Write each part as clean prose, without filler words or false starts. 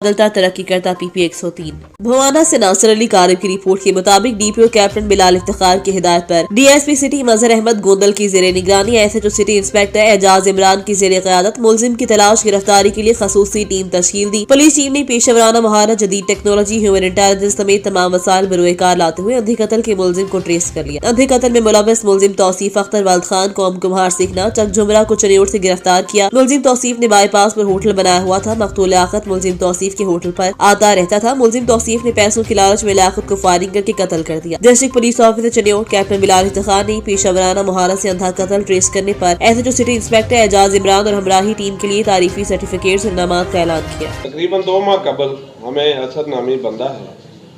بدلتا ترقی کرتا PP-103 بھوانا سے ناصر علی کارب کی رپورٹ کے مطابق DPO کیپٹن بلال افتخار کی ہدایت پر DSP سٹی مظہر احمد گوندل کی زیر نگرانی SHO سٹی انسپیکٹر اعجاز عمران کی زیر قیادت ملزم کی تلاش گرفتاری کے لیے خصوصی ٹیم تشکیل دی۔ پولیس ٹیم نے پیشہ ورانہ مہارت، جدید ٹیکنالوجی، ہیومن انٹیلیجنس سمیت تمام وسائل بروئے کار لاتے ہوئے اندھی قتل کے ملزم کو ٹریس کر لیا۔ اندھی قتل میں ملوث ملزم توصیف اختر والد خان قوم کمہار سیکھنا چک جمرہ کو چنیوڑ سے گرفتار کیا۔ ملزم توصیف نے بائی پاس پر ہوٹل بنایا ہوا تھا۔ مقتول لیاقت ملزم توصیف کے ہوٹل پر آتا رہتا تھا۔ ملزم توصیف نے پیسوں کی لالچ میں لیاقت کو فائرنگ کر کے قتل کر دیا۔ ڈسٹرکٹ پولیس آفیسر چنیوڑ کیپٹن بلال افتخار نے پیشہ ورانہ مہارت سے اندھا قتل ٹریس کرنے پر SHO سٹی انسپیکٹر اعجاز عمران اور ہمراہی ٹیم کے لیے تعریفی سرٹیفکیٹس اور انعامات کا اعلان کیا۔ تقریباً 2 ماہ قبل ہمیں اسد نامی بندہ ہے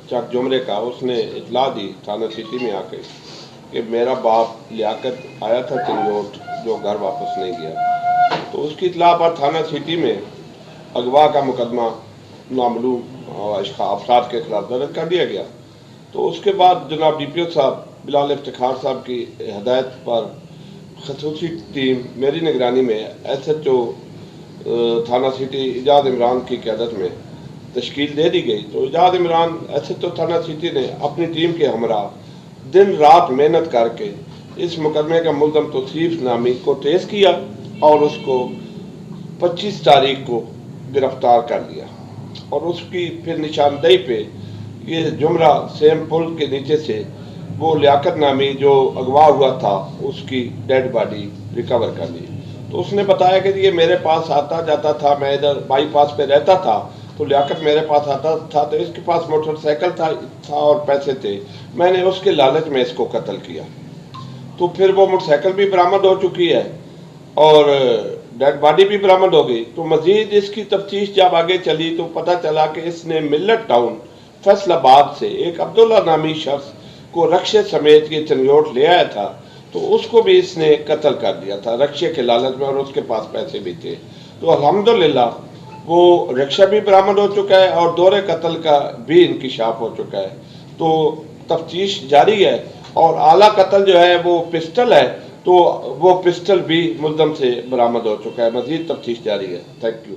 چک جمرے کا، اس نے اطلاع دی تھانہ سٹی میں آ کے کہ میرا باپ لیاقت آیا تھا چنیوڑ جو گھر واپس نہیں گیا۔ تو اس کی اطلاع پر تھانہ سٹی میں اغوا کا مقدمہ نامعلوم افراد کے خلاف درج کر دیا گیا۔ تو اس کے بعد جناب DPO صاحب بلال افتخار صاحب کی ہدایت پر خصوصی ٹیم میری نگرانی میں SHO تھانہ سٹی اعجاز عمران کی قیادت میں تشکیل دے دی گئی۔ تو اعجاز عمران SHO تھانہ سٹی نے اپنی ٹیم کے ہمراہ دن رات محنت کر کے اس مقدمے کا ملزم توصیف نامی کو ٹریس کیا اور اس کو 25 تاریخ کو گرفتار کر لیا، اور اس کی پھر نشاندہی پہ یہ جمرہ سیم پل کے نیچے سے وہ لیاقت نامی جو اغوا ہوا تھا اس کی ڈیڈ باڈی ریکور کر لی۔ تو اس نے بتایا کہ یہ میرے پاس آتا جاتا تھا، میں ادھر بائی پاس پہ رہتا تھا، تو لیاقت میرے پاس آتا تھا، تو اس کے پاس موٹر سائیکل تھا اور پیسے تھے، میں نے اس کے لالچ میں اس کو قتل کیا۔ تو پھر وہ موٹر سائیکل بھی برآمد ہو چکی ہے اور ڈیڈ باڈی بھی برآمد ہو گئی۔ تو مزید اس کی تفتیش جب آگے چلی تو پتہ چلا کہ اس نے ملت ٹاؤن فیصل آباد سے ایک عبداللہ نامی شخص کو رکشے سمیت یہ چنیوڑ لے آیا تھا، تو اس کو بھی اس نے قتل کر دیا تھا رکشے کے لالچ میں، اور اس کے پاس پیسے بھی تھے۔ تو الحمدللہ وہ رکشہ بھی برآمد ہو چکا ہے اور دور قتل کا بھی انکشاف ہو چکا ہے۔ تو تفتیش جاری ہے، اور اعلیٰ قتل جو ہے وہ پسٹل ہے، تو وہ پسٹل بھی ملزم سے برآمد ہو چکا ہے۔ مزید تفتیش جاری ہے۔ Thank you.